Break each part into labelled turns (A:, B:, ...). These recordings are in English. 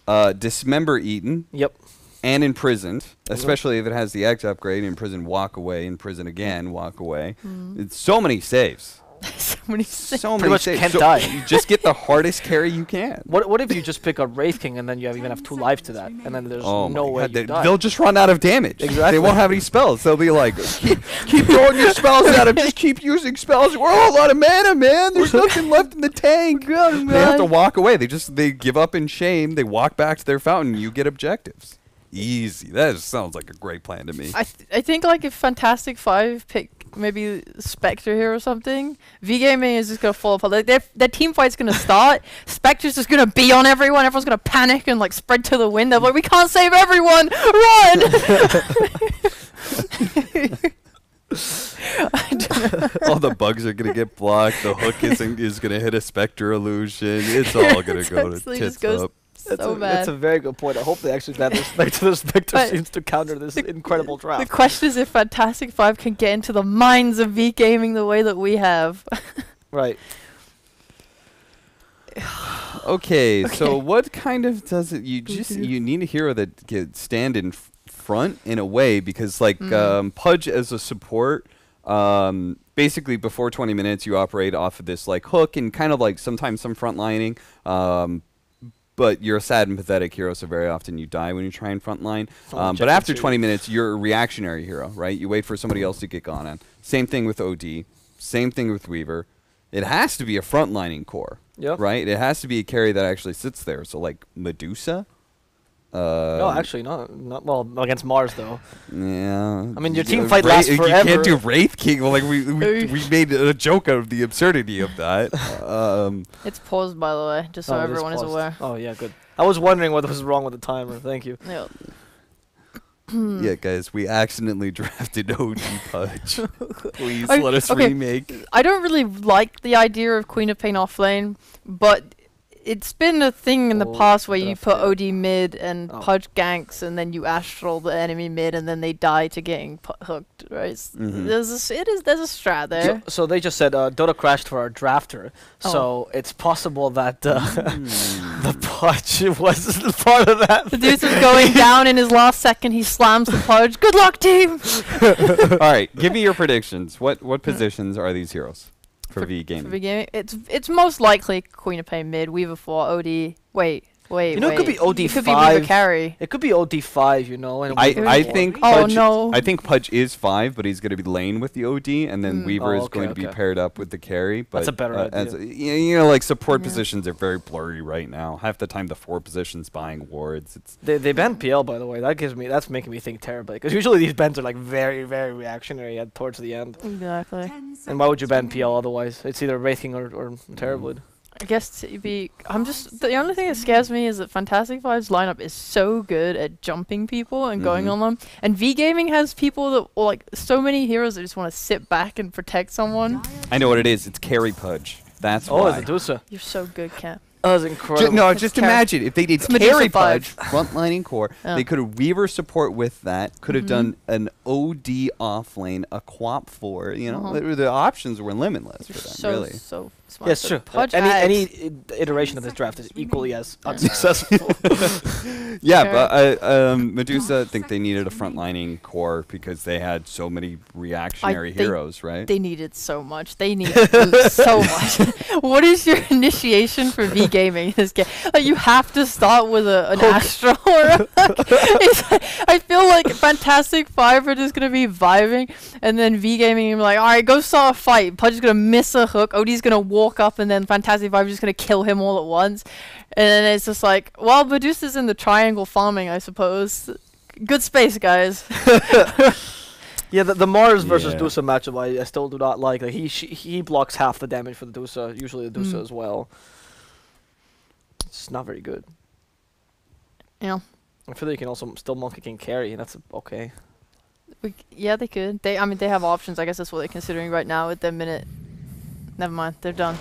A: Dismember Eaten.
B: Yep.
A: And imprisoned, especially if it has the X upgrade. Imprison, walk away. Imprison again, walk away. It's so many saves.
C: So many saves.
A: So
B: Pretty
A: many
B: much
A: saves.
B: can't
A: So
B: die.
A: you just get the hardest carry you can.
B: What if you just pick up Wraith King and then you even have 2 life to that, and then there's
A: Oh
B: no
A: my
B: way
A: God,
B: you die?
A: they'll just run out of damage.
B: Exactly.
A: They won't have any spells. They'll be like, keep throwing your spells at him. Just keep using spells. We're all out of mana, man. There's nothing left in the tank. They have to walk away. They give up in shame. They walk back to their fountain. You get objectives. Easy. That sounds like a great plan to me.
C: I think like if Fantastic Five pick maybe Spectre here or something, V Gaming is just gonna fall apart. Like their team fight's gonna start. Spectre's just gonna be on everyone. Everyone's gonna panic and like spread to the wind. They're like, we can't save everyone. Run!
A: All the bugs are gonna get blocked. The hook is gonna hit a Spectre illusion. It's all gonna go to
C: Actually
A: tits
C: just goes
A: up.
C: so bad.
B: That's a very good point. I hope they actually add the Spectre. The Spectre
C: But
B: seems to counter this incredible
C: The
B: draft.
C: question is if Fantastic Five can get into the minds of V Gaming the way that we have.
B: Right.
A: Okay, so what kind of does it? You need a hero that can stand in front in a way, because like Pudge as a support, basically before 20 minutes you operate off of this like hook and kind of like sometimes some frontlining. But you're a sad and pathetic hero, so very often you die when you try and frontline. But after 20 minutes, you're a reactionary hero, right? You wait for somebody else to get gone on. Same thing with OD. Same thing with Weaver. It has to be a frontlining core, right? It has to be a carry that actually sits there. So like Medusa.
B: No, actually not well against Mars though.
A: Yeah.
B: I mean, your team fight lasts forever.
A: You can't do Wraith King. Well, like we made a joke out of the absurdity of that.
C: It's paused, by the way, just so everyone is aware.
B: Oh yeah, good. I was wondering what was wrong with the timer. Thank you.
C: Yeah.
A: Yeah, guys, we accidentally drafted OG Pudge. Please
C: Okay,
A: let us remake.
C: I don't really like the idea of Queen of Pain offlane, but it's been a thing in the past where you put OD mid and Pudge ganks, and then you astral the enemy mid, and then they die to getting hooked. Right? There's a strat there.
B: So they just said Dota crashed for our drafter, so it's possible that the Pudge was part of that.
C: The dude is going down in his last second. He slams the Pudge. Good luck, team.
A: All right, give me your predictions. What positions are these heroes? For V Gaming.
C: For V Gaming, it's most likely Queen of Pain mid, Weaver 4, OD. Wait.
B: You know, it could be OD5.
C: It could be Weaver carry.
B: It could be OD5, you know. And
A: I think
C: Pudge,
A: I think Pudge is 5, but he's going to be lane with the OD, and then Weaver is going to be paired up with the carry. But
B: that's a better idea.
A: You know, like support positions are very blurry right now. Half the time, the 4 positions buying wards.
B: They banned PL, by the way. That's making me think terribly, because usually these bans are like very, very reactionary towards the end.
C: Exactly.
B: And why would you ban PL otherwise? It's either Wraith King or Terrorblade.
C: I guess the only thing that scares me is that Fantastic Five's lineup is so good at jumping people and going on them, and V Gaming has people that like so many heroes that just want to sit back and protect someone.
A: I know what it is. It's carry Pudge. That's why.
B: Oh, it's Medusa.
C: You're so good, Cap.
B: That was incredible.
A: Just imagine if they did carry Pudge, frontlining core, they could have Weaver support with that, could have done an OD off lane, a Quap 4, you know, the options were limitless for them, really.
C: So smart.
B: Yes, true. Any iteration of this draft is equally as unsuccessful.
A: Yeah, but Medusa, I think they needed a frontlining core because they had so many reactionary heroes, right?
C: They needed so much. They needed so much. What is your initiation for V Gaming in this game? Like, you have to start with an Astral. I feel like Fantastic Five are just going to be vibing, and then V Gaming will be like, alright, go start a fight. Pudge is going to miss a hook. OD's going to walk up, and then Fantastic Five is just going to kill him all at once. And then it's just like, well, Medusa's in the triangle farming, I suppose. Good space, guys.
B: Yeah, the Mars versus Dusa matchup I still do not like. Like he blocks half the damage for the Dusa, usually the Dusa as well. It's not very good.
C: Yeah.
B: I feel like you can also still Monkey King carry, and that's okay.
C: Yeah, they could. They have options. I guess that's what they're considering right now at their minute. Never mind, they're done.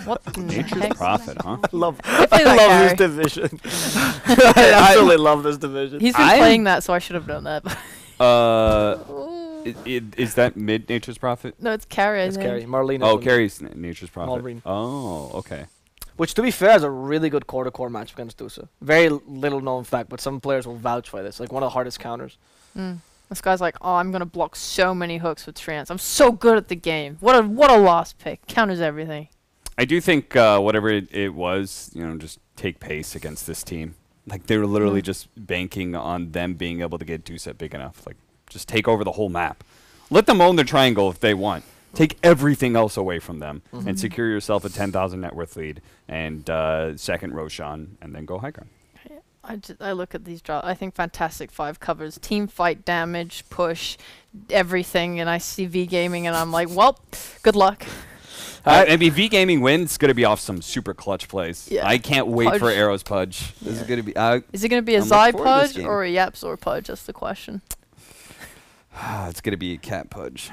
C: What
A: Nature's Prophet, huh?
B: I love this division. I absolutely love this division.
C: He's been playing that, so I should have known that.
A: Is that mid Nature's Prophet?
C: No, it's carry.
B: It's carry. Marlene.
A: Oh, carry's Nature's Prophet.
B: Marlene.
A: Oh, okay.
B: which to be fair is a really good core-to-core match against Dusa. Very little known fact, but some players will vouch for this. Like one of the hardest counters.
C: This guy's like, oh, I'm gonna block so many hooks with trance. I'm so good at the game. What a lost pick. Counters everything.
A: I do think whatever it was, just take pace against this team. Like they were literally just banking on them being able to get Dusa big enough. Like just take over the whole map. Let them own the triangle if they want. Take everything else away from them and secure yourself a 10,000 net worth lead and second Roshan and then go high ground.
C: I look at these drops. I think Fantastic 5 covers team fight, damage, push, everything, and I see V Gaming and I'm like, well, good luck.
A: Maybe V Gaming wins. Going to be off some super clutch plays.
C: Yeah.
A: I can't wait
C: Pudge.
A: for Arrow's Pudge. This is going to be.
C: Is it going to be a Zai Pudge or a Yapzor Pudge? That's the question.
A: It's going to be a Cat Pudge.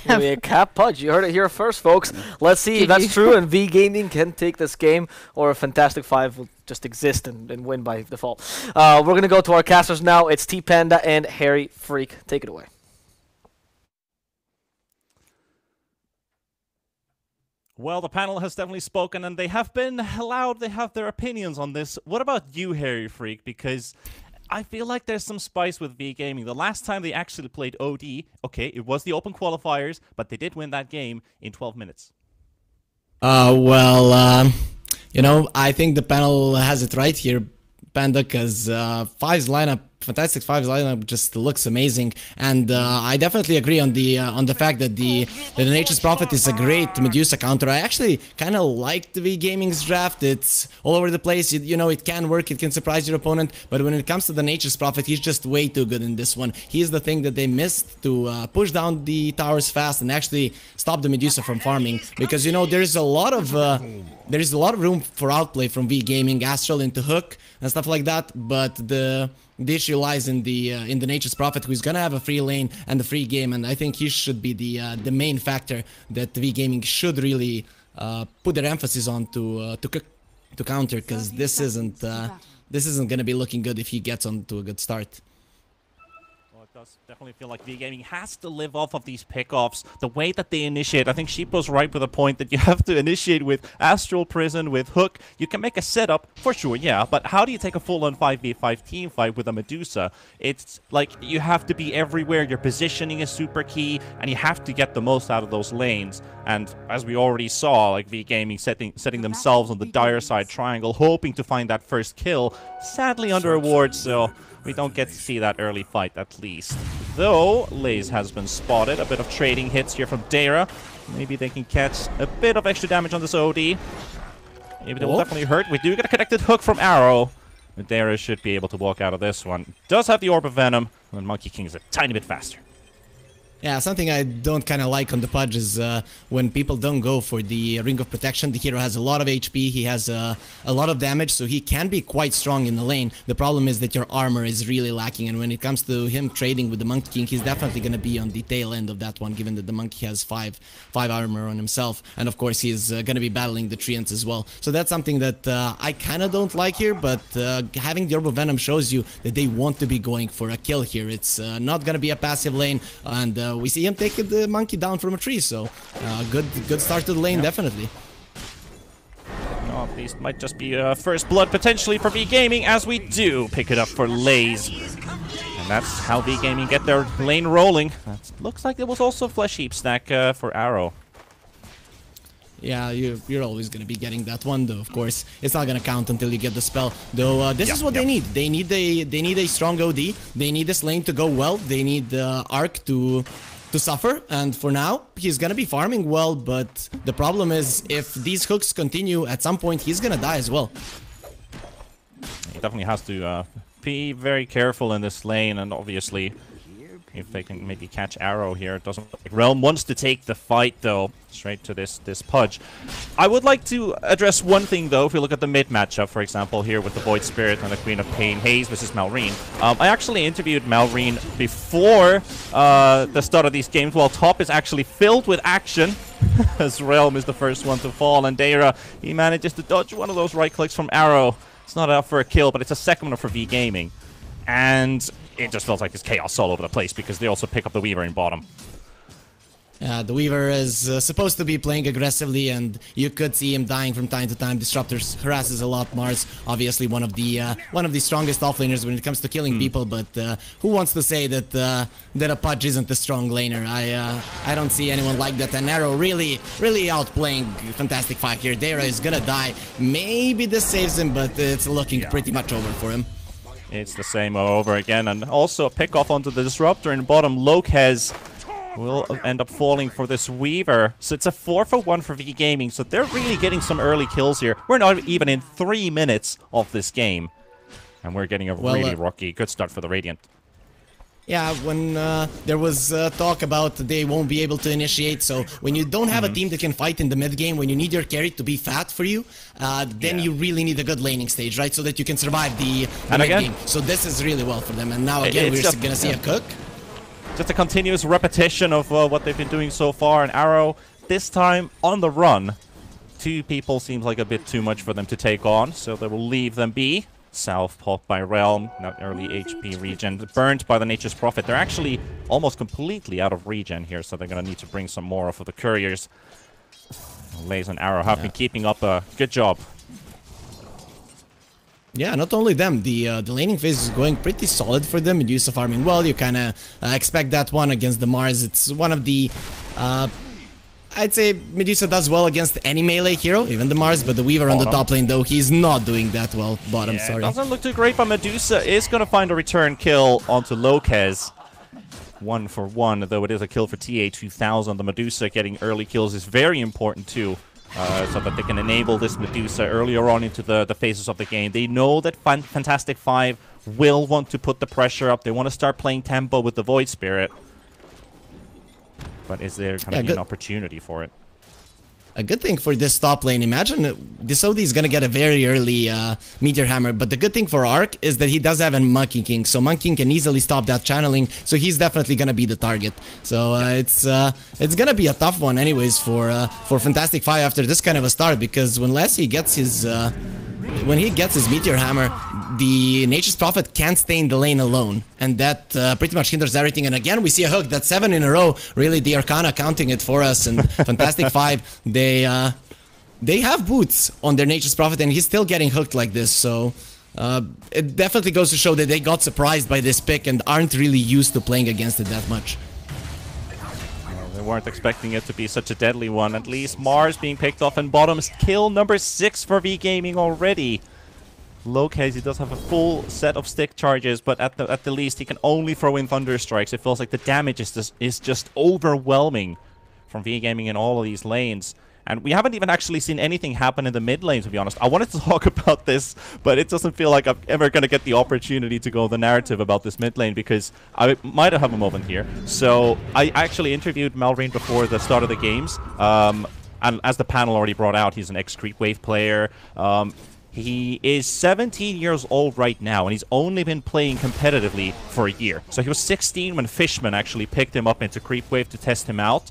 B: Maybe a Cat Pudge. You heard it here first, folks. Let's see if that's true and V Gaming can take this game, or Fantastic 5 will just exist and win by default. We're going to go to our casters now. It's T-Panda and Harry Freak. Take it away.
D: Well, the panel has definitely spoken, and they have been allowed, they have their opinions on this. What about you, Harry Freak? Because I feel like there's some spice with V Gaming. The last time they actually played OD, okay, it was the open qualifiers, but they did win that game in 12 minutes.
E: Well, I think the panel has it right here, Panda, because Five's lineup, Fantastic Five's lineup just looks amazing, and I definitely agree on the fact that the Nature's Prophet is a great Medusa counter. I actually kind of like the V Gaming's draft. It's all over the place. It can work. It can surprise your opponent. But when it comes to the Nature's Prophet, he's just way too good in this one. He's the thing that they missed to push down the towers fast and actually stop the Medusa from farming. Because there's a lot of room for outplay from V Gaming, Astral into Hook and stuff like that. But the issue lies in the Nature's Prophet, who's gonna have a free lane and a free game, and I think he should be the main factor that V Gaming should really put their emphasis on to counter, because this isn't gonna be looking good if he gets on to a good start.
D: Well, it does definitely feel like V Gaming has to live off of these pickoffs. The way that they initiate, I think Sheepo's right with a point that you have to initiate with Astral Prison, with Hook. You can make a setup, for sure, yeah, but how do you take a full-on 5v5 team fight with a Medusa? It's like you have to be everywhere. Your positioning is super key, and you have to get the most out of those lanes. And as we already saw, like V Gaming setting themselves on the dire side triangle, hoping to find that first kill. Sadly under award, so we don't get to see that early fight at least. Though, Laze has been spotted. A bit of trading hits here from Dara. Maybe they can catch a bit of extra damage on this OD. Maybe they will definitely hurt. We do get a connected hook from Arrow. But Dara should be able to walk out of this one. Does have the Orb of Venom, and Monkey King is a tiny bit faster.
E: Yeah, something I don't kind of like on the Pudge is when people don't go for the Ring of Protection. The hero has a lot of HP, he has a lot of damage, so he can be quite strong in the lane. The problem is that your armor is really lacking, and when it comes to him trading with the Monkey King, he's definitely going to be on the tail end of that one, given that the Monkey has 5 armor on himself, and of course he's going to be battling the Treants as well. So that's something that I kind of don't like here, but having the Orb of Venom shows you that they want to be going for a kill here. It's not going to be a passive lane, and we see him taking the monkey down from a tree, so good start to the lane, definitely.
D: No, these might just be first blood potentially for V Gaming, as we do pick it up for Laze. And that's how V Gaming get their lane rolling. That looks like there was also a Flesh Heap stack for Arrow.
E: Yeah, you're always going to be getting that one, though, of course. It's not going to count until you get the spell. Though, this is what they need. They need a strong OD. They need this lane to go well. They need Arc to suffer. And for now, he's going to be farming well. But the problem is, if these hooks continue, at some point, he's going to die as well.
D: He definitely has to be very careful in this lane, and obviously, if they can maybe catch Arrow here, it doesn't look like Realm wants to take the fight, though, straight to this Pudge. I would like to address one thing, though. If we look at the mid matchup, for example, here with the Void Spirit and the Queen of Pain, Haze versus Malrine. I actually interviewed Malrine before the start of these games, while top is actually filled with action, as Realm is the first one to fall, and Dara, he manages to dodge one of those right clicks from Arrow. It's not enough for a kill, but it's a second one for V Gaming. And it just feels like it's chaos all over the place, because they also pick up the Weaver in bottom.
E: The Weaver is supposed to be playing aggressively, and you could see him dying from time to time. Disruptors harasses a lot. Mars, obviously one of the strongest offlaners when it comes to killing people. But who wants to say that that a Pudge isn't a strong laner? I don't see anyone like that. And Arrow really outplaying Fantastic Five here. Dara is gonna die. Maybe this saves him, but it's looking pretty much over for him.
D: It's the same over again, and also a pick off onto the Disruptor in bottom. Lopez will end up falling for this Weaver. So it's a 4-for-1 for V Gaming, so they're really getting some early kills here. We're not even in 3 minutes of this game, and we're getting a really rocky good start for the Radiant.
E: Yeah, when there was talk about they won't be able to initiate, so when you don't have a team that can fight in the mid game, when you need your carry to be fat for you, then you really need a good laning stage, right? So that you can survive the mid game. So this is really well for them, and now again we're gonna see a cook.
D: Just a continuous repetition of what they've been doing so far. And Arrow, this time on the run. 2 people seems like a bit too much for them to take on, so they will leave them be. South popped by Realm, not early HP regen, burnt by the Nature's Prophet. They're actually almost completely out of regen here, so they're going to need to bring some more off of the Couriers. Lays and Arrow have been keeping up a good job.
E: Yeah, not only them, the laning phase is going pretty solid for them. Medusa farming well, you kind of expect that one against the Mars. It's one of the... I'd say Medusa does well against any melee hero, even the Mars, but the Weaver on the top lane, though, he's not doing that well. Bottom, sorry.
D: Doesn't look too great, but Medusa is going to find a return kill onto Lopez. 1-for-1, though it is a kill for TA2000. The Medusa getting early kills is very important, too, so that they can enable this Medusa earlier on into the phases of the game. They know that Fantastic Five will want to put the pressure up. They want to start playing tempo with the Void Spirit. But is there going to be an opportunity for it?
E: A good thing for this top lane, imagine Disodi is going to get a very early Meteor Hammer, but the good thing for Arc is that he does have a Monkey King, so Monkey King can easily stop that channeling, so he's definitely going to be the target. So it's going to be a tough one anyways for Fantastic Five after this kind of a start, because when Lassie gets his... when he gets his Meteor Hammer, the Nature's Prophet can't stay in the lane alone, and that pretty much hinders everything. And again, we see a hook. That's 7 in a row. Really, the Arcana counting it for us. And Fantastic Five, they have boots on their Nature's Prophet, and he's still getting hooked like this. So it definitely goes to show that they got surprised by this pick and aren't really used to playing against it that much.
D: They weren't expecting it to be such a deadly one. At least Mars being picked off, and bottom's kill number 6 for V Gaming already. Lopez, he does have a full set of stick charges, but at the least he can only throw in Thunder Strikes. It feels like the damage is just overwhelming from V Gaming in all of these lanes. And we haven't even actually seen anything happen in the mid lane, to be honest. I wanted to talk about this, but it doesn't feel like I'm ever going to get the opportunity to go the narrative about this mid lane, because I might have a moment here. So I actually interviewed Malrine before the start of the games. And as the panel already brought out, he's an ex-Creep Wave player. He is 17 years old right now, and he's only been playing competitively for a year. So he was 16 when Fishman actually picked him up into Creep Wave to test him out.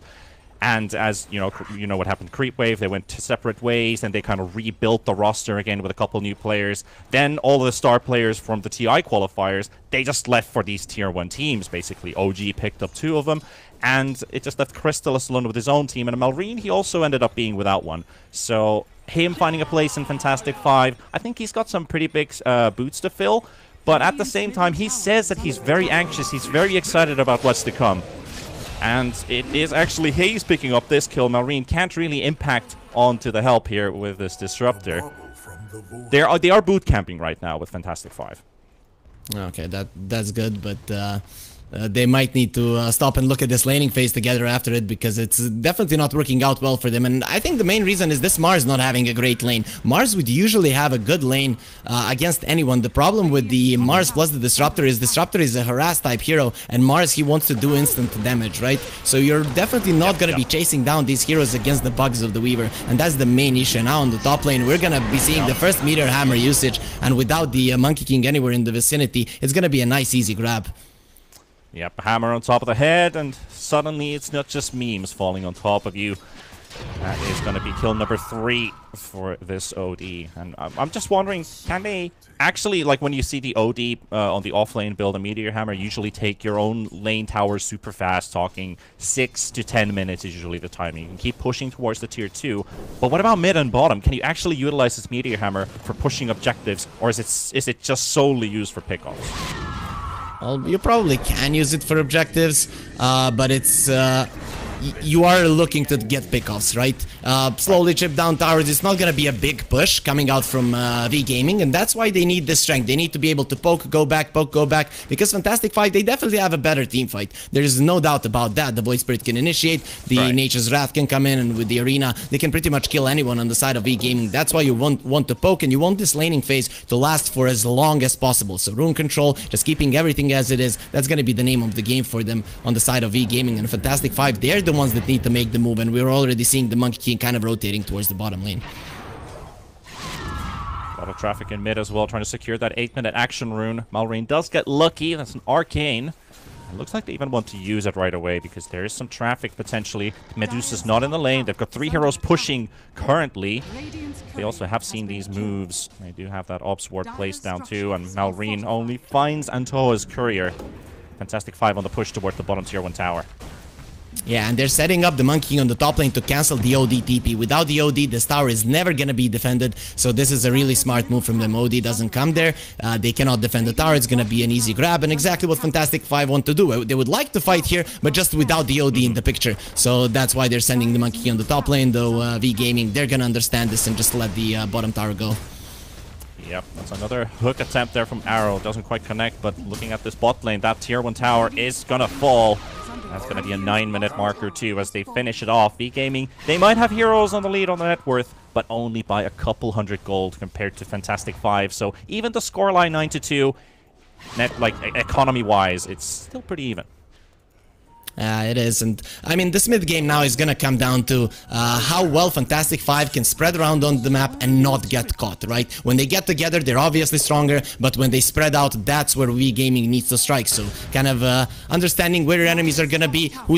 D: And as you know what happened to Creep Wave, they went to separate ways, and they kind of rebuilt the roster again with a couple new players. Then all of the star players from the TI qualifiers, they just left for these tier 1 teams, basically. OG picked up 2 of them, and it just left Crystallis alone with his own team. And Malrine, he also ended up being without one. So him finding a place in Fantastic Five, I think he's got some pretty big boots to fill. But at the same time, he says that he's very anxious, he's very excited about what's to come. And it is actually Hayes picking up this kill. Malrine can't really impact onto the help here with this Disruptor. They are boot camping right now with Fantastic Five.
E: Okay, that's good, but they might need to stop and look at this laning phase together after it, because it's definitely not working out well for them. And I think the main reason is this Mars not having a great lane. Mars would usually have a good lane against anyone. The problem with the Mars plus the Disruptor is a harass type hero, and Mars, he wants to do instant damage, right? So you're definitely not going to be chasing down these heroes against the bugs of the Weaver, and that's the main issue. Now on the top lane, we're going to be seeing the first Meteor Hammer usage, and without the Monkey King anywhere in the vicinity, it's going to be a nice easy grab.
D: Yep, hammer on top of the head, and suddenly it's not just memes falling on top of you. That is going to be kill number 3 for this OD. And I'm just wondering, can they actually, like when you see the OD on the off-lane build, a Meteor Hammer usually take your own lane towers super fast, talking 6 to 10 minutes is usually the timing. You can keep pushing towards the tier 2. But what about mid and bottom? Can you actually utilize this Meteor Hammer for pushing objectives, or is it just solely used for pickoffs?
E: Well, you probably can use it for objectives, but it's... you are looking to get pickoffs, right? Slowly chip down towers. It's not gonna be a big push coming out from V Gaming, and that's why they need this strength. They need to be able to poke, go back, because Fantastic Five, they definitely have a better team fight. There's no doubt about that. The Void Spirit can initiate, the Nature's Wrath can come in, and with the Arena, they can pretty much kill anyone on the side of V Gaming. That's why you want to poke, and you want this laning phase to last for as long as possible. So rune control, just keeping everything as it is, that's gonna be the name of the game for them on the side of V Gaming. And Fantastic Five, they're the ones that need to make the move, and we're already seeing the Monkey King kind of rotating towards the bottom lane.
D: A lot of traffic in mid as well, trying to secure that 8-minute action rune. Malrine does get lucky. That's an arcane. It looks like they even want to use it right away because there is some traffic potentially. Medusa's not in the lane. They've got 3 heroes pushing currently. They also have seen these moves. They do have that ops ward placed down too, and Malrine only finds Antoa's courier. Fantastic Five on the push toward the bottom tier 1 tower.
E: Yeah, and they're setting up the Monkey King on the top lane to cancel the OD TP. Without the OD, this tower is never gonna be defended, so this is a really smart move from them. OD doesn't come there, they cannot defend the tower, it's gonna be an easy grab, and exactly what Fantastic Five want to do. They would like to fight here, but just without the OD in the picture, so that's why they're sending the Monkey King on the top lane, though V Gaming, they're gonna understand this and just let the bottom tower go.
D: Yep, that's another hook attempt there from Arrow. Doesn't quite connect, but looking at this bot lane, that tier 1 tower is gonna fall. That's gonna be a 9-minute marker too as they finish it off. V Gaming, they might have heroes on the lead on the net worth, but only by a couple hundred gold compared to Fantastic Five. So even the scoreline 9-2, net like economy-wise, it's still pretty even.
E: It is, and I mean, this mid game now is gonna come down to how well Fantastic Five can spread around on the map and not get caught, right? When they get together, they're obviously stronger, but when they spread out, that's where V Gaming needs to strike. So, kind of understanding where your enemies are gonna be, who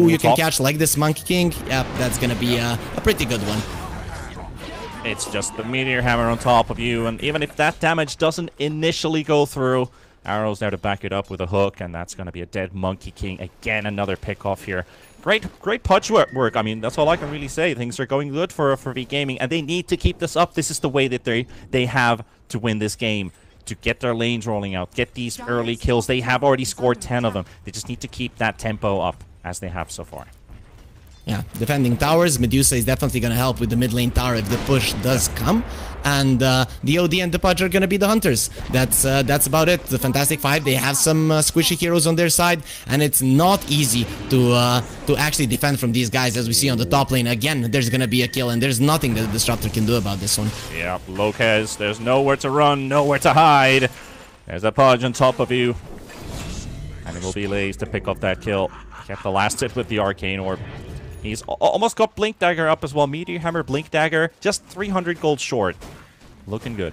E: you can catch, like this Monkey King. Yeah, that's gonna be a pretty good one.
D: It's just the Meteor Hammer on top of you, and even if that damage doesn't initially go through, Arrow's there to back it up with a hook, and that's going to be a dead Monkey King. Again, another pick-off here. Great pudge work. I mean, that's all I can really say. Things are going good for V Gaming, and they need to keep this up. This is the way that they have to win this game, to get their lanes rolling out, get these early kills. They have already scored 10 of them. They just need to keep that tempo up, as they have so far.
E: Yeah, defending towers, Medusa is definitely going to help with the mid lane tower if the push does come. And the OD and the Pudge are going to be the hunters. That's about it. The Fantastic Five, they have some squishy heroes on their side, and it's not easy to actually defend from these guys, as we see on the top lane. Again, there's going to be a kill, and there's nothing that the Disruptor can do about this one.
D: Yeah, Lopez, there's nowhere to run, nowhere to hide. There's a Pudge on top of you. And it will be Lays to pick up that kill. Get the last hit with the Arcane Orb. He's almost got Blink Dagger up as well. Meteor Hammer, Blink Dagger, just 300 gold short. Looking good.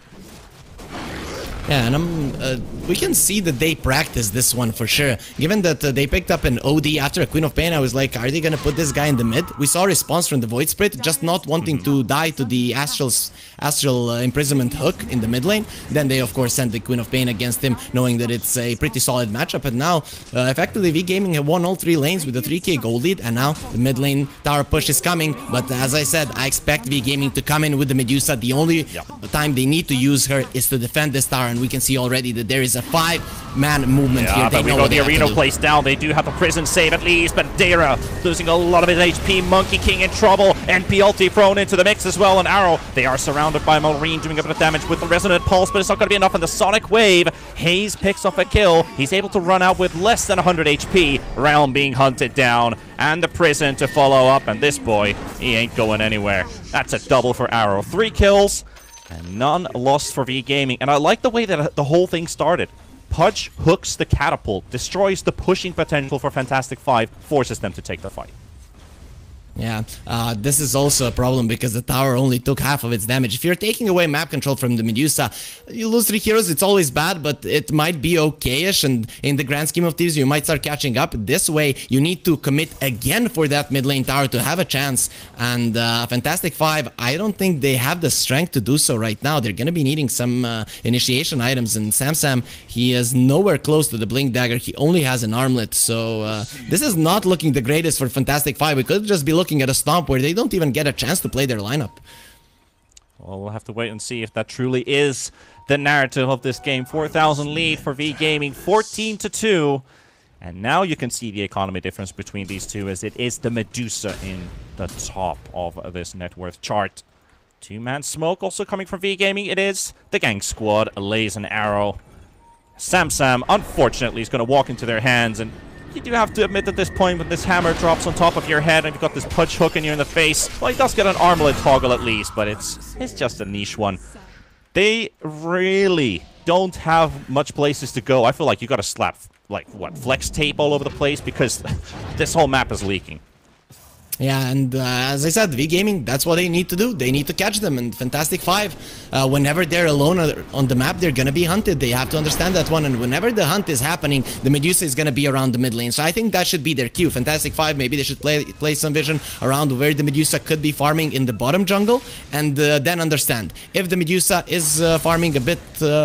E: Yeah, and we can see that they practiced this one for sure. Given that they picked up an OD after a Queen of Pain, I was like, are they gonna put this guy in the mid? We saw a response from the Void Spirit, just not wanting to die to the Astral Imprisonment hook in the mid lane. Then they, of course, sent the Queen of Pain against him, knowing that it's a pretty solid matchup. And now, effectively, V Gaming have won all 3 lanes with a 3k gold lead, and now the mid lane tower push is coming. But as I said, I expect V Gaming to come in with the Medusa. The only time they need to use her is to defend this tower, and we can see already that there is a 5-man movement here.
D: But we got the Arena placed down. They do have a prison save at least, but Dara losing a lot of his HP. Monkey King in trouble. NP ulti thrown into the mix as well, and Arrow, they are surrounded by Malrine doing a bit of damage with the Resonant Pulse, but it's not going to be enough in the Sonic Wave. Hayes picks off a kill. He's able to run out with less than 100 HP. Realm being hunted down, and the prison to follow up, and this boy, he ain't going anywhere. That's a double for Arrow. 3 kills. And none lost for V Gaming. And I like the way that the whole thing started. Pudge hooks the catapult, destroys the pushing potential for Fantastic Five, forces them to take the fight.
E: Yeah, this is also a problem because the tower only took half of its damage. If you're taking away map control from the Medusa, you lose 3 heroes, it's always bad, but it might be okay-ish, and in the grand scheme of things, you might start catching up. This way, you need to commit again for that mid lane tower to have a chance, and Fantastic Five, I don't think they have the strength to do so right now. They're gonna be needing some initiation items, and Sam, he is nowhere close to the Blink Dagger. He only has an armlet, so this is not looking the greatest for Fantastic Five. We could just be looking at a stomp where they don't even get a chance to play their lineup.
D: Well, we'll have to wait and see if that truly is the narrative of this game. 4,000 lead for V Gaming, 14-2. And now you can see the economy difference between these two, as it is the Medusa in the top of this net worth chart. 2-man smoke also coming from V Gaming. It is the Gang Squad, lays an arrow. Sam, unfortunately, is going to walk into their hands, and you do have to admit at this point, when this hammer drops on top of your head and you've got this punch hooking you in the face, well, he does get an armlet toggle at least, but it's just a niche one. They really don't have much places to go. I feel like you got to slap, like, what, flex tape all over the place, because this whole map is leaking.
E: Yeah, and as I said, V Gaming, that's what they need to do. They need to catch them, and Fantastic Five, whenever they're alone on the map, they're gonna be hunted. They have to understand that one, and whenever the hunt is happening, the Medusa is gonna be around the mid lane. So I think that should be their cue. Fantastic Five, maybe they should play some vision around where the Medusa could be farming in the bottom jungle, and then understand. If the Medusa is farming a bit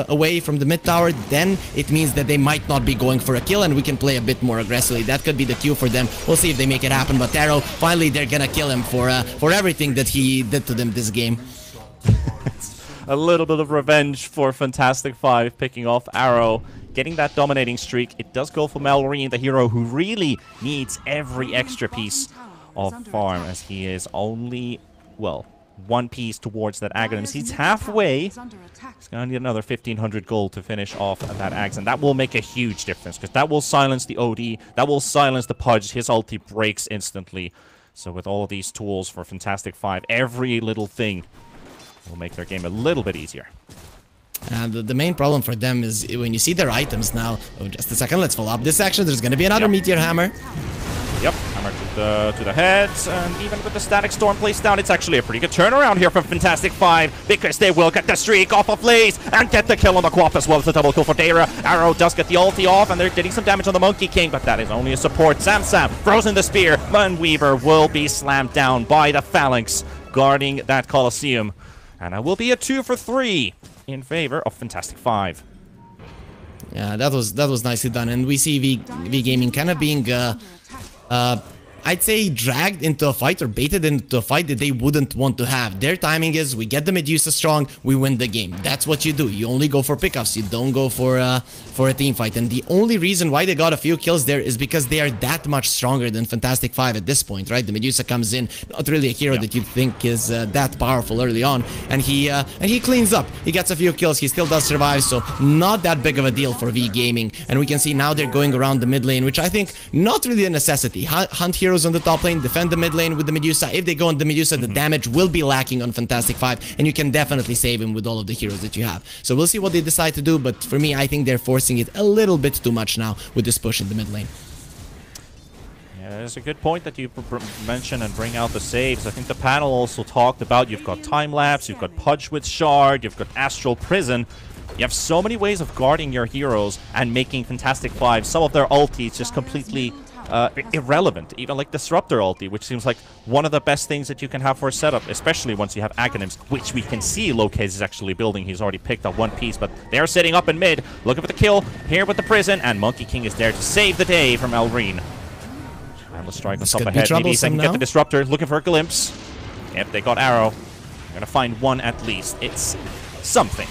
E: away from the mid tower, then it means that they might not be going for a kill, and we can play a bit more aggressively. That could be the cue for them. We'll see if they make it happen, but Taro, finally, they're gonna kill him for everything that he did to them this game.
D: A little bit of revenge for Fantastic Five, picking off Arrow, getting that dominating streak. It does go for Mallory, the hero who really needs every extra piece of farm, as he is only, well, 1 piece towards that Aghanim. He's halfway. He's going to need another 1,500 gold to finish off that Ags, and that will make a huge difference, because that will silence the OD, that will silence the Pudge. His ulti breaks instantly. So with all of these tools for Fantastic Five, every little thing will make their game a little bit easier.
E: The main problem for them is when you see their items now. Oh, just a second, let's follow up this action. There's going to be another Meteor Hammer.
D: Yep, hammer to the head, and even with the Static Storm placed down, it's actually a pretty good turnaround here from Fantastic Five, because they will get the streak off of Laze and get the kill on the Quap as well as the double kill for Dara. Arrow does get the ulti off, and they're getting some damage on the Monkey King, but that is only a support. Sam throws in the spear, and Weaver will be slammed down by the Phalanx guarding that Colosseum, and it will be a 2 for 3 in favor of Fantastic Five.
E: Yeah, that was nicely done, and we see V Gaming kind of being I'd say dragged into a fight or baited into a fight that they wouldn't want to have. Their timing is, we get the Medusa strong, we win the game. That's what you do. You only go for pickups. You don't go for a team fight. And the only reason why they got a few kills there is because they are that much stronger than Fantastic Five at this point, right? The Medusa comes in, not really a hero that you think is that powerful early on, and he cleans up. He gets a few kills. He still does survive, so not that big of a deal for V Gaming. And we can see now they're going around the mid lane, which I think not really a necessity. Hunt heroes on the top lane, defend the mid lane with the Medusa. If they go on the Medusa, the damage will be lacking on Fantastic Five, and you can definitely save him with all of the heroes that you have. So we'll see what they decide to do, but for me, I think they're forcing it a little bit too much now with this push in the mid lane.
D: Yeah, it's a good point that you mention and bring out the saves. I think the panel also talked about, you've got Time Lapse, you've got Pudge with Shard, you've got Astral Prison. You have so many ways of guarding your heroes and making Fantastic Five, some of their ultis just completely irrelevant. Even like Disruptor ulti, which seems like one of the best things that you can have for a setup, especially once you have Aghanims, which we can see Locase is actually building. He's already picked up 1 piece, but they're sitting up in mid, looking for the kill here with the Prison, and Monkey King is there to save the day from Elreen. And let's strike on top ahead. Maybe they can get the Disruptor, looking for a glimpse. Yep, they got Arrow. They're gonna find 1 at least. It's something.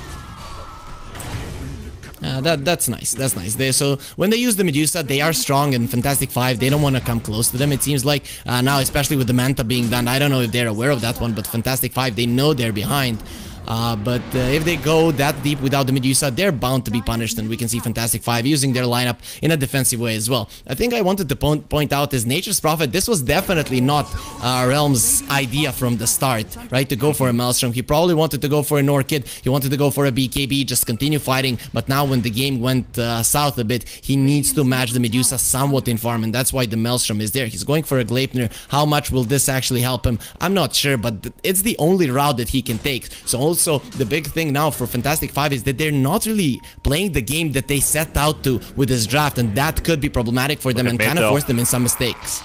E: That's nice. That's nice. So when they use the Medusa, they are strong, and Fantastic Five, they don't want to come close to them. It seems like now, especially with the Manta being done, I don't know if they're aware of that one, but Fantastic Five, they know they're behind. But if they go that deep without the Medusa, they're bound to be punished, and we can see Fantastic Five using their lineup in a defensive way as well. I think I wanted to point out is Nature's Prophet. This was definitely not Realm's idea from the start, right? To go for a Maelstrom. He probably wanted to go for an Orchid. He wanted to go for a BKB, just continue fighting. But now when the game went south a bit, he needs to match the Medusa somewhat in farm, and that's why the Maelstrom is there. He's going for a Gleipnir. How much will this actually help him? I'm not sure, but it's the only route that he can take. So also the big thing now for Fantastic Five is that they're not really playing the game that they set out to with this draft, and that could be problematic for them and kind of force them in some mistakes.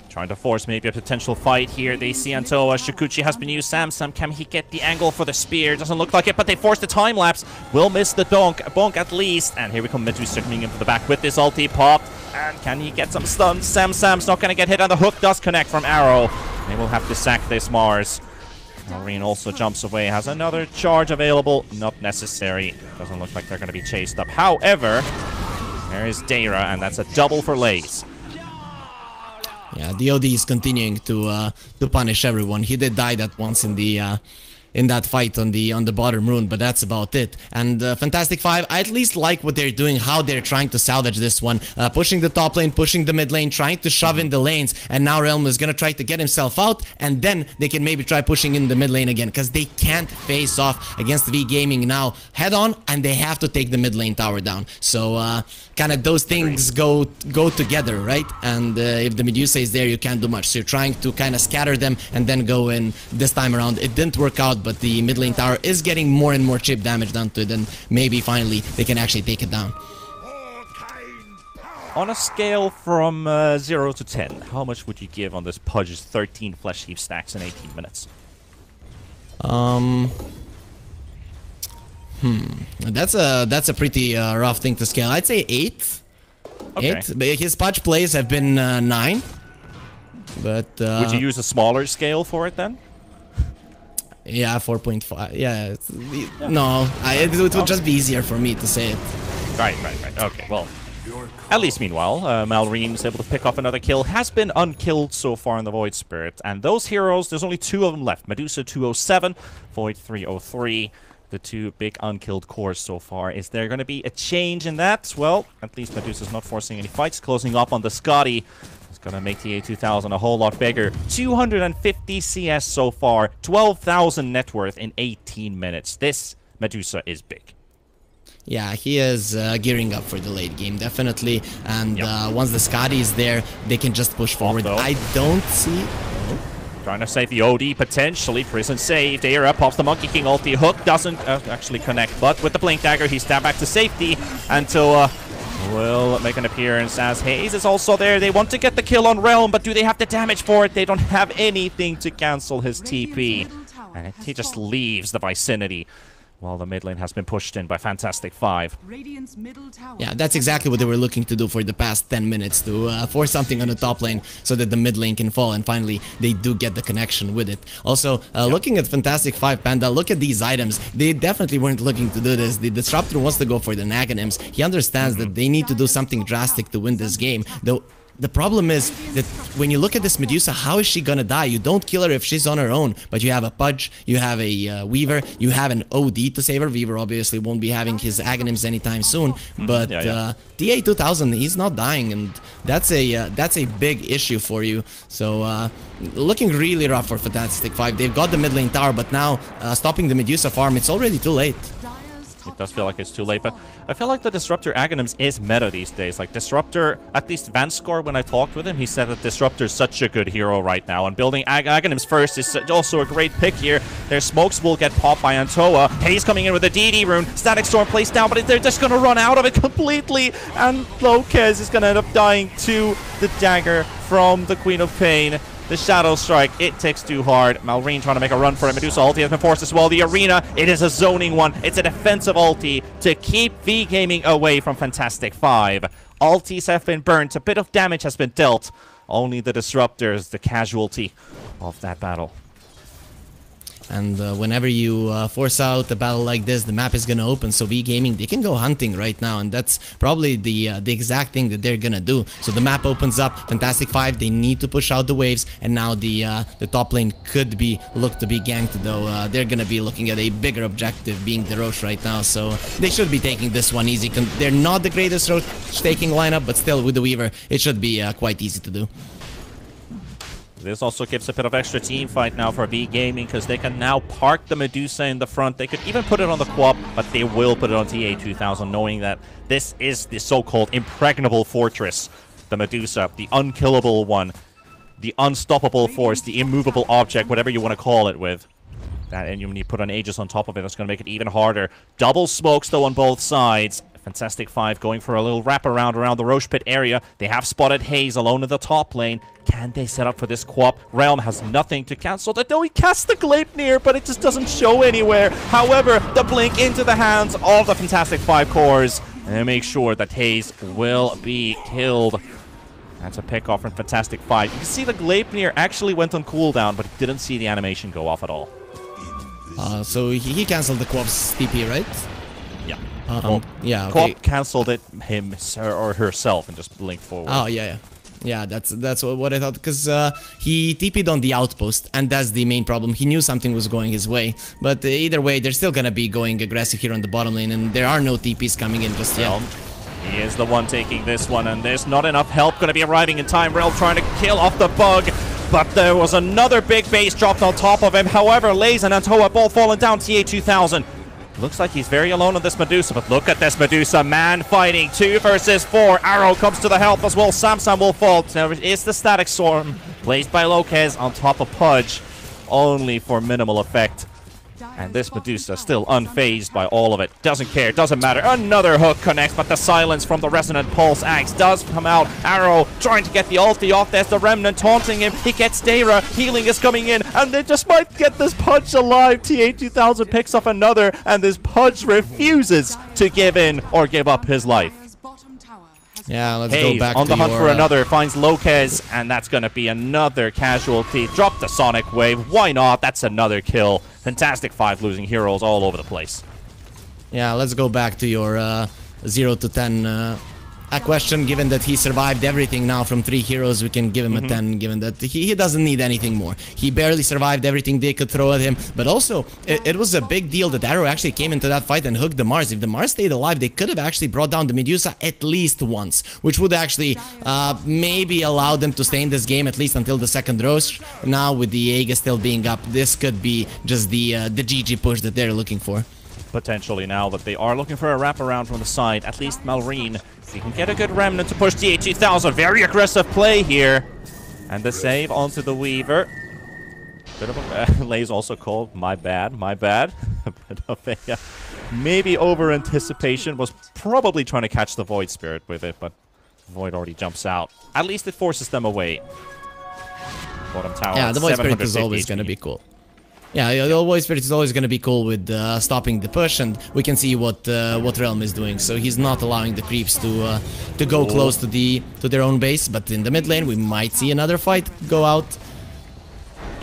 D: Trying to force maybe a potential fight here. They see Antoa. Shukuchi has been used. Samsam, can he get the angle for the spear? Doesn't look like it, but they force the time lapse. Will miss the bonk at least. And here we come, Medusa coming in for the back with this ulti popped. And can he get some stuns? Samsam's not going to get hit, and the hook does connect from Arrow. They will have to sack this Mars. Marine also jumps away, has another charge available. Not necessary. Doesn't look like they're going to be chased up. However, there is Deira, and that's a double for Lays.
E: Yeah, DOD is continuing to punish everyone. He did die that once in the in that fight on the bottom rune, but that's about it. And Fantastic Five, I at least like what they're doing, how they're trying to salvage this one, pushing the top lane, pushing the mid lane, trying to shove in the lanes, and now Realm is gonna try to get himself out, and then they can maybe try pushing in the mid lane again, because they can't face off against V Gaming now head on, and they have to take the mid lane tower down. So kind of those things go together, right? And if the Medusa is there, you can't do much. So you're trying to kind of scatter them and then go in. This time around it didn't work out, but the mid lane tower is getting more and more chip damage done to it, and maybe finally they can actually take it down.
D: On a scale from 0 to 10, how much would you give on this Pudge's 13 Flesh Heap stacks in 18 minutes?
E: That's a pretty rough thing to scale. I'd say 8.
D: Okay.
E: 8. But his Pudge plays have been 9. But
D: would you use a smaller scale for it then?
E: Yeah, 4.5. Yeah, no, it would just be easier for me to say it.
D: Right. Okay, well, at least meanwhile, Malrine is able to pick up another kill. Has been unkilled so far in the Void Spirit. And those heroes, there's only 2 of them left. Medusa 207, Void 303. The 2 big unkilled cores so far. Is there going to be a change in that? Well, at least Medusa's not forcing any fights. Closing up on the Scotty. It's going to make the A2000 a whole lot bigger. 250 CS so far. 12,000 net worth in 18 minutes. This Medusa is big.
E: Yeah, he is gearing up for the late game, definitely. And once the Scotty is there, they can just push forward. I don't see...
D: Trying to save the OD, potentially. Prison saved. Deira pops the Monkey King ulti. Hook doesn't actually connect, but with the Blink Dagger, he stabbed back to safety. Antoa will make an appearance as Haze is also there. They want to get the kill on Realm, but do they have the damage for it? They don't have anything to cancel his TP. And he just leaves the vicinity. While the mid lane has been pushed in by Fantastic Five.
E: Yeah, that's exactly what they were looking to do for the past 10 minutes, to force something on the top lane so that the mid lane can fall, and finally they do get the connection with it. Also, looking at Fantastic Five Panda, look at these items. They definitely weren't looking to do this. The Disruptor wants to go for the Naganims. He understands that they need to do something drastic to win this game, though. The problem is that when you look at this Medusa, how is she gonna die? You don't kill her if she's on her own, but you have a Pudge, you have a Weaver, you have an OD to save her. Weaver obviously won't be having his Aghanims anytime soon, but TA2000, he's not dying, and that's a big issue for you. So looking really rough for Fantastic Five. They've got the mid lane tower, but now stopping the Medusa farm, it's already too late.
D: It does feel like it's too late, but I feel like the Disruptor Aghanims is meta these days. Like Disruptor, at least Vanscore, when I talked with him, he said that Disruptor is such a good hero right now, and building Aghanims first is also a great pick here. Their smokes will get popped by Antoa. Haze coming in with a DD rune. Static Storm placed down, but they're just going to run out of it completely, and Lopez is going to end up dying to the dagger from the Queen of Pain. The Shadow Strike, it ticks too hard. Malrine trying to make a run for it. Medusa ulti has been forced as well. The arena, it is a zoning one. It's a defensive ulti to keep V Gaming away from Fantastic Five. Ultis have been burnt. A bit of damage has been dealt. Only the Disruptor is the casualty of that battle.
E: And whenever you force out a battle like this, the map is gonna open. So V Gaming, they can go hunting right now, and that's probably the exact thing that they're gonna do. So the map opens up. Fantastic Five, they need to push out the waves, and now the top lane could be looked to be ganked. Though they're gonna be looking at a bigger objective, being the Roche right now. So they should be taking this one easy. They're not the greatest Roche taking lineup, but still with the Weaver, it should be quite easy to do.
D: This also gives a bit of extra team fight now for V Gaming, because they can now park the Medusa in the front. They could even put it on the Quap, but they will put it on TA2000, knowing that this is the so-called impregnable fortress. The Medusa, the unkillable one, the unstoppable force, the immovable object, whatever you want to call it with. That, and when you put an Aegis on top of it, that's going to make it even harder. Double smokes, though, on both sides. Fantastic Five going for a little wraparound around the Roche Pit area. They have spotted Haze alone in the top lane. Can they set up for this Quap? Realm has nothing to cancel that. No, he casts the Gleipnir, but it just doesn't show anywhere. However, the blink into the hands of the Fantastic Five cores. And they make sure that Haze will be killed. That's a pick off from Fantastic Five. You can see the Gleipnir actually went on cooldown, but didn't see the animation go off at all.
E: So he cancelled the Quap's TP, right?
D: Yeah.
E: Yeah, okay.
D: Quap cancelled it or herself and just blinked forward.
E: Oh, yeah. Yeah, that's what I thought, because he TP'd on the outpost, and that's the main problem. He knew something was going his way, but either way, they're still gonna be going aggressive here on the bottom lane, and there are no TPs coming in just yet.
D: He is the one taking this one, and there's not enough help gonna be arriving in time. Realm trying to kill off the bug, but there was another big base dropped on top of him. However, Laze and Antoa both falling down. TA2000. Looks like he's very alone on this Medusa, but look at this Medusa, man fighting 2 versus 4. Arrow comes to the help as well. Samsam will fall. Now it is the Static Storm, placed by Lopez on top of Pudge, only for minimal effect. And this Medusa still unfazed by all of it. Doesn't care, doesn't matter. Another hook connects, but the silence from the Resonant Pulse Axe does come out. Arrow trying to get the ulti off. There's the Remnant taunting him. He gets Dara. Healing is coming in, and they just might get this Pudge alive. TA2000 picks up another, and this Pudge refuses to give in or give up his life.
E: Yeah, let's go back
D: on
E: to
D: the hunt
E: your,
D: for another, finds Lopez, and that's going to be another casualty. Drop the Sonic Wave. Why not? That's another kill. Fantastic Five losing heroes all over the place.
E: Yeah, let's go back to your 0 to 10 a question. Given that he survived everything now from 3 heroes, we can give him a 10, given that he doesn't need anything more. He barely survived everything they could throw at him, but also it was a big deal that Arrow actually came into that fight and hooked the Mars. If the Mars stayed alive, they could have actually brought down the Medusa at least once, which would actually maybe allow them to stay in this game at least until the second Roche. Now with the Aegis still being up, this could be just the GG push that they're looking for.
D: Potentially now, but they are looking for a wraparound from the side. At least Malrine, if he can get a good Remnant to push TA2000. Very aggressive play here. And the save onto the Weaver. Bit of a Lay's also called my bad. A bit of a maybe over anticipation. Was probably trying to catch the Void Spirit with it, but Void already jumps out. At least it forces them away. Bottom tower.
E: Yeah, the Void Spirit is always going to be cool. Yeah, the Void Spirit is always going to be cool with stopping the push, and we can see what Realm is doing. So he's not allowing the creeps to go close to their own base. But in the mid lane, we might see another fight go out.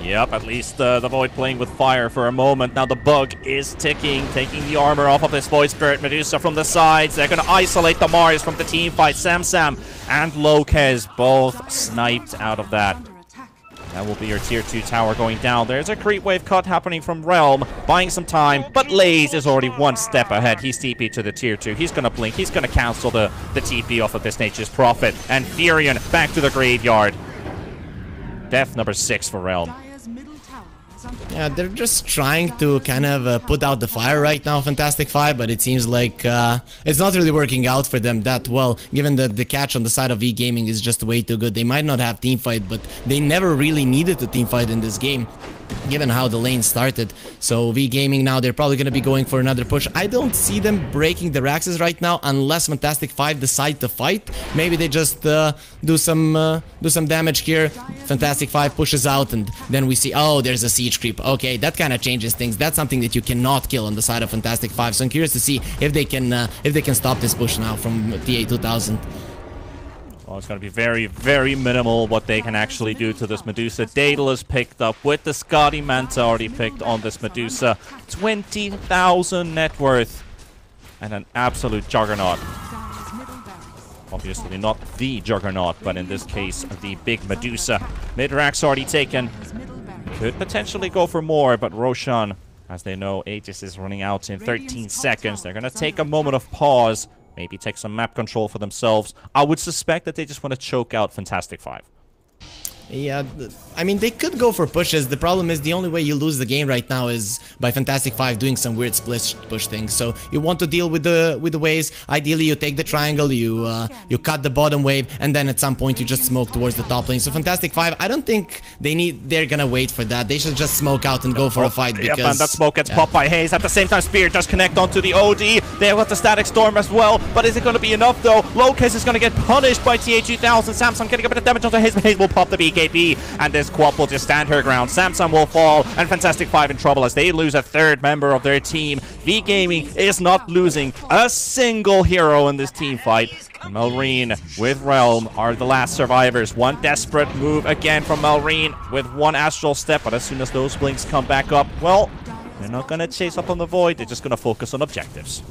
D: Yep, at least the Void playing with fire for a moment. Now the bug is ticking, taking the armor off of this Void Spirit. Medusa from the sides. They're going to isolate the Mars from the team fight. Samsam and Lopez both sniped out of that. That will be your tier 2 tower going down. There's a creep wave cut happening from Realm, buying some time, but Laze is already one step ahead. He's TP to the tier 2. He's going to blink. He's going to cancel the TP off of this Nature's Prophet. And Furion back to the graveyard. Death number 6 for Realm.
E: Yeah, they're just trying to kind of put out the fire right now, Fantastic Five, but it seems like it's not really working out for them that well, given that the catch on the side of V Gaming is just way too good. They might not have teamfight, but they never really needed to teamfight in this game, given how the lane started. So V Gaming now, they're probably going to be going for another push. I don't see them breaking the Raxes right now unless Fantastic Five decide to fight. Maybe they just do some damage here. Fantastic Five pushes out, and then we see, oh, there's a siege creep. Okay, that kind of changes things. That's something that you cannot kill on the side of Fantastic Five. So I'm curious to see if they can stop this push now from TA2000.
D: Well, it's going to be very, very minimal what they can actually do to this Medusa. Daedalus picked up with the Scotty Manta already picked on this Medusa. 20,000 net worth. And an absolute juggernaut. Obviously not the juggernaut, but in this case, the big Medusa. Mid-rack's already taken. Could potentially go for more, but Roshan, as they know, Aegis is running out in 13 seconds. They're going to take a moment of pause. Maybe take some map control for themselves. I would suspect that they just want to choke out Fantastic Five.
E: Yeah, I mean, they could go for pushes. The problem is the only way you lose the game right now is by Fantastic Five doing some weird split push things. So you want to deal with the waves. Ideally, you take the triangle, you cut the bottom wave, and then at some point you just smoke towards the top lane. So Fantastic Five, I don't think they're gonna wait for that. They should just smoke out and go for a fight because...
D: Yep, and that smoke gets popped by Hayes. At the same time, Spear does connect onto the OD. They have got the Static Storm as well, but is it going to be enough though? Locus is going to get punished by TA2000. Samsung getting a bit of damage onto Hayes, but Hayes will pop the BKB, and this Quap will just stand her ground. Samsung will fall, and Fantastic Five in trouble as they lose a third member of their team. V Gaming is not losing a single hero in this team fight. Malrine with Realm are the last survivors. One desperate move again from Malrine with one Astral Step, but as soon as those blinks come back up, well, they're not going to chase up on the Void, they're just going to focus on objectives.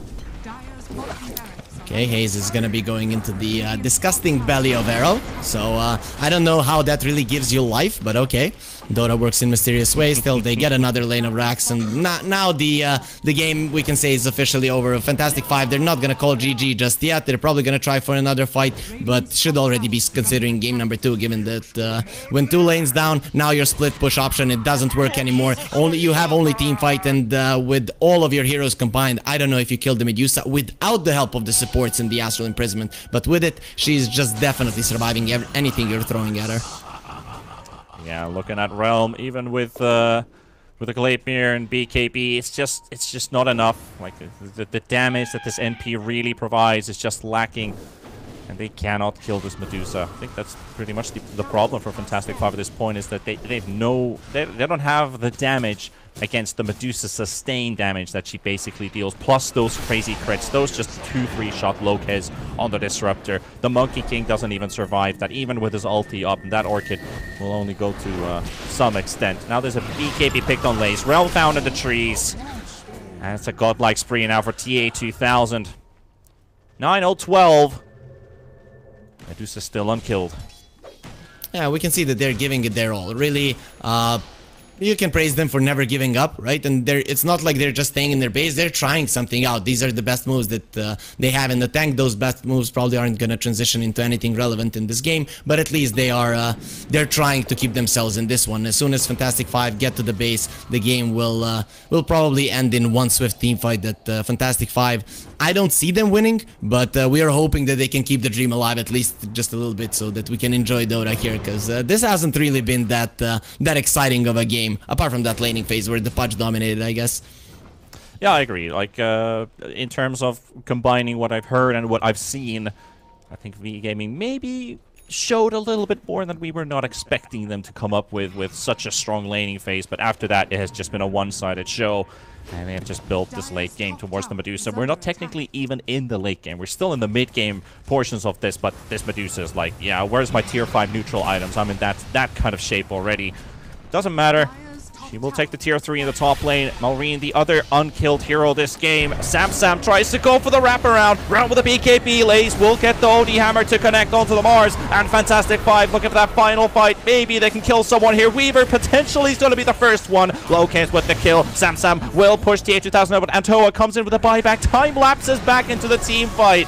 E: Okay, Hayes is gonna be going into the disgusting belly of Arrow. So I don't know how that really gives you life, but okay. Dota works in mysterious ways. Still, they get another lane of racks, and now the game, we can say, is officially over. Fantastic Five, they're not gonna call GG just yet. They're probably gonna try for another fight, but should already be considering game number 2, given that when 2 lanes down, now your split push option, it doesn't work anymore. You have only team fight, and with all of your heroes combined, I don't know if you kill the Medusa without the help of the supports in the Astral Imprisonment, but with it, she's just definitely surviving anything you're throwing at her.
D: Yeah, looking at Realm, even with the Gleipnir and BKB, it's just not enough. Like the damage that this NP really provides is just lacking, and they cannot kill this Medusa. I think that's pretty much the problem for Fantastic Five at this point, is that they don't have the damage against the Medusa sustained damage that she basically deals, plus those crazy crits, those just 2-3 shot Locus on the Disruptor. The Monkey King doesn't even survive that, even with his ulti up, and that Orchid will only go to some extent. Now there's a BKB picked on Lace, Realm found in the trees, and it's a godlike spree now for TA2000. 9-0-12. Medusa still unkilled.
E: Yeah, we can see that they're giving it their all. Really, you can praise them for never giving up, right? And it's not like they're just staying in their base. They're trying something out. These are the best moves that they have in the tank. Those best moves probably aren't going to transition into anything relevant in this game, but at least they're trying to keep themselves in this one. As soon as Fantastic Five get to the base, the game will probably end in one swift team fight. That Fantastic Five, I don't see them winning, but we are hoping that they can keep the dream alive at least just a little bit, so that we can enjoy Dota here, because this hasn't really been that exciting of a game, apart from that laning phase where the Pudge dominated, I guess.
D: Yeah, I agree. Like, in terms of combining what I've heard and what I've seen, I think V Gaming maybe showed a little bit more than we were not expecting them to come up with such a strong laning phase, but after that it has just been a one-sided show, and they have just built this late game towards the Medusa. We're not technically even in the late game, we're still in the mid-game portions of this, but this Medusa is like, yeah, where's my tier 5 neutral items? I'm in that kind of shape already. Doesn't matter. She will take the tier 3 in the top lane. Malrine, the other unkilled hero this game. Sam tries to go for the wraparound. Round with the BKB. Lace will get the OD hammer to connect onto the Mars. And Fantastic Five looking for that final fight. Maybe they can kill someone here. Weaver potentially is going to be the first one. Locans with the kill. Sam will push TA2000 over. And Toa comes in with a buyback. Time lapses back into the team fight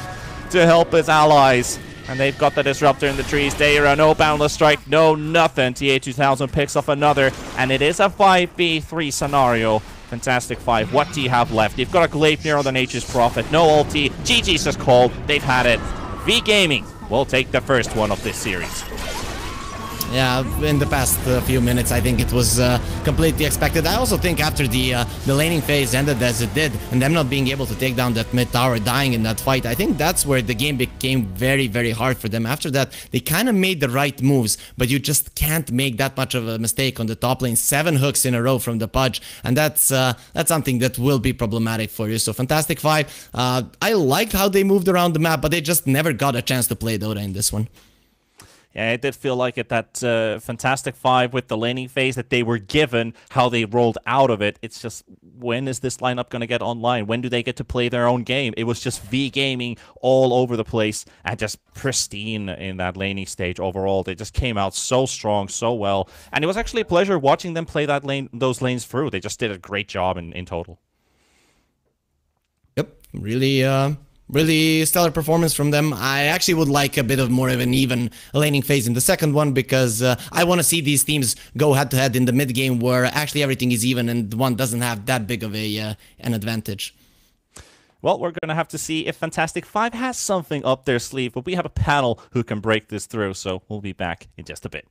D: to help his allies. And they've got the Disruptor in the trees. Deira, no Boundless Strike, no nothing. TA2000 picks up another, and it is a 5v3 scenario. Fantastic Five, what do you have left? You've got a Gleipnir on the Nature's Prophet, no ulti. GG's just called, they've had it. V Gaming will take the first one of this series.
E: Yeah, in the past few minutes, I think it was completely expected. I also think after the laning phase ended as it did, and them not being able to take down that mid tower, dying in that fight, I think that's where the game became very, very hard for them. After that, they kind of made the right moves, but you just can't make that much of a mistake on the top lane. 7 hooks in a row from the Pudge, and that's something that will be problematic for you. So Fantastic Five, I liked how they moved around the map, but they just never got a chance to play Dota in this one.
D: Yeah, it did feel like it, that Fantastic Five with the laning phase that they were given, how they rolled out of it. It's just, when is this lineup going to get online? When do they get to play their own game? It was just V gaming all over the place and just pristine in that laning stage overall. They just came out so strong, so well. And it was actually a pleasure watching them play that those lanes through. They just did a great job in total.
E: Yep, really stellar performance from them. I actually would like a bit of more of an even laning phase in the second one, because I want to see these teams go head-to-head in the mid-game where actually everything is even and one doesn't have that big of an advantage.
D: Well, we're going to have to see if Fantastic Five has something up their sleeve, but we have a panel who can break this through, so we'll be back in just a bit.